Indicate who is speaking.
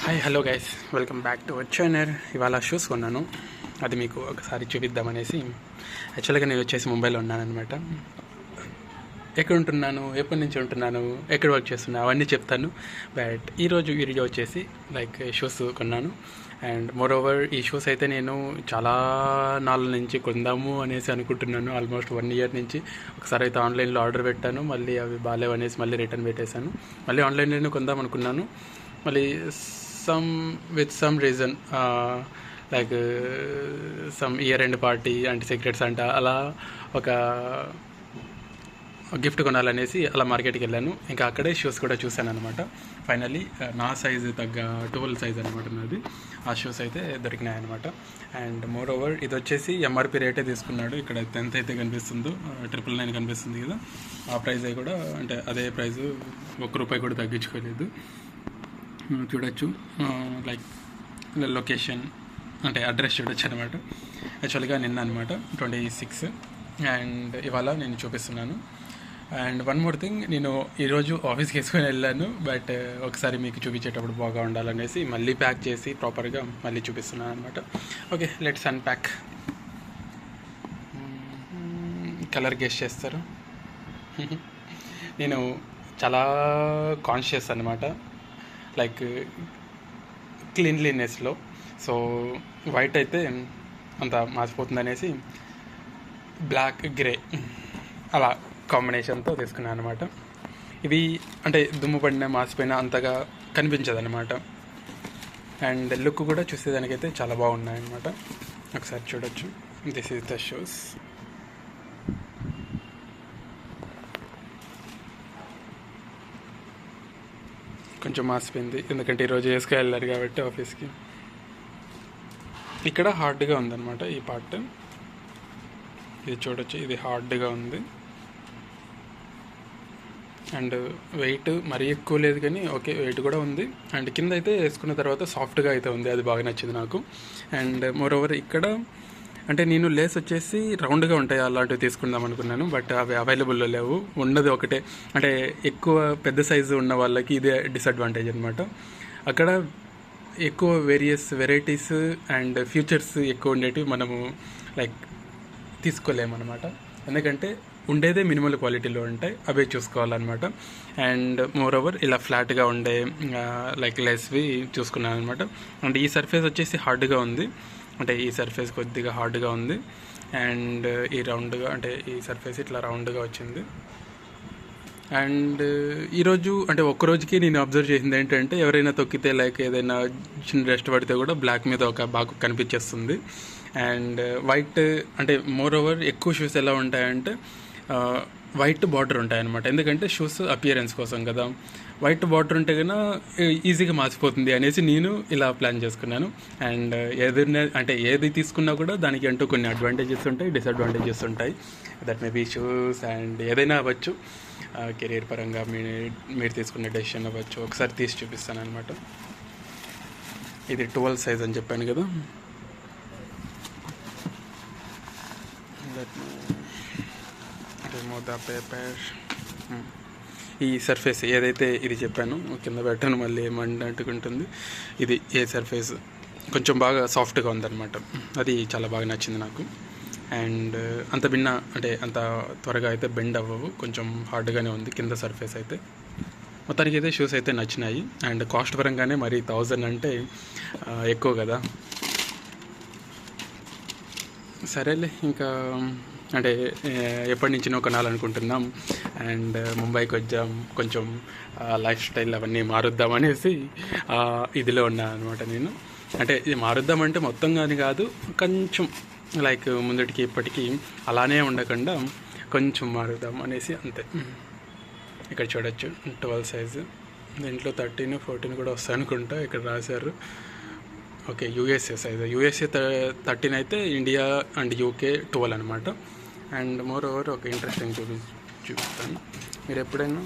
Speaker 1: Hi hello guys, welcome back to our channel. ఇవాళ shoes కొన్నాను, అది మీకు ఒకసారి చూపిద్దామనేసి. యాక్చువల్గా నేను వచ్చేసి ముంబైలో ఉన్నానమాట. ఎక్కడ ఉంటున్నాను, ఎప్పటి నుంచి ఉంటున్నాను, ఎక్కడ వర్క్ చేస్తున్నా అవన్నీ చెప్తాను. బట్ ఈరోజు వీడియో వచ్చేసి షూస్ కొన్నాను. అండ్ మోర్ ఓవర్ ఈ షూస్ అయితే నేను చాలా నాళ్ళ నుంచి కొందాము అనేసి అనుకుంటున్నాను. ఆల్మోస్ట్ 1 year నుంచి. ఒకసారి అయితే ఆన్లైన్లో ఆర్డర్ పెట్టాను, మళ్ళీ అవి బాగాలేవు అనేసి మళ్ళీ రిటర్న్ పెట్టేశాను. మళ్ళీ ఆన్లైన్లోనే కొందాం అనుకున్నాను. మళ్ళీ with some reason some year end party and secrets అంట అలా ఒక గిఫ్ట్ కొనాలనేసి అలా మార్కెట్కి వెళ్ళాను. ఇంకా అక్కడే షూస్ కూడా చూశాను అనమాట. ఫైనల్లీ నా సైజు తగ్గ 12 సైజ్ అనమాట నాది. ఆ షూస్ అయితే దొరికినాయి అనమాట. అండ్ మోర్ ఓవర్ ఇది వచ్చేసి ఎంఆర్పి రేటే తీసుకున్నాడు. ఇక్కడ 10th అయితే కనిపిస్తుందో 999 కనిపిస్తుంది కదా, ఆ ప్రైస్ కూడా అంటే అదే ప్రైజు, ₹1 కూడా తగ్గించుకోలేదు. చూడొచ్చు లొకేషన్ అంటే అడ్రస్ చూడొచ్చు అనమాట. యాక్చువల్గా నిన్న అనమాట 26 అండ్ ఇవాళ నేను చూపిస్తున్నాను. అండ్ వన్ మోర్ థింగ్, నేను ఈరోజు ఆఫీస్కి వేసుకొని వెళ్ళాను. బట్ ఒకసారి మీకు చూపించేటప్పుడు బాగా ఉండాలనేసి మళ్ళీ ప్యాక్ చేసి ప్రాపర్గా మళ్ళీ చూపిస్తున్నాను అనమాట. Okay, let's unpack. Colour guess చేస్తారు. నేను చాలా కాన్షియస్ అనమాట క్లీన్లీనెస్లో. సో వైట్ అయితే అంత మాసిపోతుంది అనేసి బ్లాక్ గ్రే అలా కాంబినేషన్తో తీసుకున్నాను అనమాట. ఇవి అంటే దుమ్ము పడిన మాసిపోయినా అంతగా కనిపించదు అనమాట. అండ్ లుక్ కూడా చూసేదానికైతే చాలా బాగున్నాయి అనమాట. ఒకసారి చూడొచ్చు. This is the shoes. కొంచెం మాసిపోయింది, ఎందుకంటే ఈరోజు వేసుకెళ్ళారు కాబట్టి ఆఫీస్కి. ఇక్కడ హార్డ్గా ఉందన్నమాట ఈ పార్ట్. ఇది చూడొచ్చు, ఇది హార్డ్గా ఉంది. అండ్ వెయిట్ మరీ ఎక్కువ లేదు కానీ ఓకే, వెయిట్ కూడా ఉంది. అండ్ కింద అయితే వేసుకున్న తర్వాత సాఫ్ట్గా అయితే ఉంది, అది బాగా నచ్చింది నాకు. అండ్ మోర్ ఓవర్ ఇక్కడ అంటే నేను లేస్ వచ్చేసి రౌండ్గా ఉంటాయి అలాంటివి తీసుకుందాం అనుకున్నాను. బట్ అవి అవైలబుల్లో లేవు. ఉన్నది ఒకటే. అంటే ఎక్కువ పెద్ద సైజు ఉన్న వాళ్ళకి ఇదే డిసడ్వాంటేజ్ అనమాట. అక్కడ ఎక్కువ వెరైటీస్ అండ్ ఫ్యూచర్స్ ఎక్కువ ఉండేటివి మనము తీసుకోలేమన్నమాట. ఎందుకంటే ఉండేదే మినిమల్ క్వాలిటీలో ఉంటాయి, అవే చూసుకోవాలన్నమాట. అండ్ మోర్ ఓవర్ ఇలా ఫ్లాట్గా ఉండే లెస్వి చూసుకున్నాను అనమాట. అండ్ ఈ సర్ఫేస్ వచ్చేసి హార్డ్గా ఉంది. అంటే ఈ సర్ఫేస్ కొద్దిగా హార్డ్గా ఉంది. అండ్ ఈ రౌండ్గా అంటే ఈ సర్ఫేస్ ఇట్లా రౌండ్గా వచ్చింది. అండ్ ఈరోజు అంటే ఒక్కరోజుకి నేను అబ్జర్వ్ చేసింది ఏంటంటే, ఎవరైనా తొక్కితే ఏదైనా చిన్న రెస్ట్ పడితే కూడా బ్లాక్ మీద ఒక బాగా కనిపించేస్తుంది. అండ్ వైట్ అంటే మోర్ ఓవర్ ఎక్కువ షూస్ ఎలా ఉంటాయంటే వైట్ బార్డర్ ఉంటాయన్నమాట. ఎందుకంటే షూస్ అపియరెన్స్ కోసం కదా. వైట్ బార్డర్ ఉంటే కన్నా ఈజీగా మాసిపోతుంది అనేసి నేను ఇలా ప్లాన్ చేసుకున్నాను. అండ్ ఏది తీసుకున్నా కూడా దానికి అంటూ కొన్ని అడ్వాంటేజెస్ ఉంటాయి, డిసడ్వాంటేజెస్ ఉంటాయి. That may be shoes and ఏదైనా అవ్వచ్చు. కెరీర్ పరంగా మీరు తీసుకునే డెసిషన్ అవ్వచ్చు. ఒకసారి తీసి చూపిస్తాను అనమాట. ఇది 12 సైజ్ అని చెప్పాను కదా. Remove the paper. ఈ సర్ఫేస్ ఏదైతే ఇది చెప్పాను కింద పెట్టాను, మళ్ళీ ఏమంటుకుంటుంది. ఇది ఏ సర్ఫేస్ కొంచెం బాగా సాఫ్ట్గా ఉందన్నమాట. అది చాలా బాగా నచ్చింది నాకు. అండ్ అంత త్వరగా అయితే బెండ్ అవ్వవు, కొంచెం హార్డ్గానే ఉంది కింద సర్ఫేస్ అయితే. మొత్తానికి అయితే షూస్ అయితే నచ్చినాయి. అండ్ కాస్ట్ పరంగానే మరి 1000 అంటే ఎక్కువ కదా. సరేలే, ఇంకా అంటే ఎప్పటి నుంచినో కొనాలనుకుంటున్నాం. అండ్ ముంబైకి వచ్చాం, కొంచెం లైఫ్ స్టైల్ అవన్నీ మారుద్దాం అనేసి ఇదిలో ఉన్నా అనమాట నేను. అంటే ఇది మారుద్దామంటే మొత్తం కానీ కాదు, కొంచెం ముందటికి ఇప్పటికీ అలానే ఉండకుండా కొంచెం మారుద్దాం అనేసి అంతే. ఇక్కడ చూడొచ్చు 12 సైజు. దీంట్లో 13, 14 కూడా వస్తాయి అనుకుంటా, ఇక్కడ రాశారు. Okay, USA size. యూఎస్ఏ 13 అయితే ఇండియా అండ్ యూకే 12 అనమాట. అండ్ మోర్ ఓవర్ ఒక ఇంట్రెస్టింగ్ చూపిస్తాను. మీరు ఎప్పుడైనా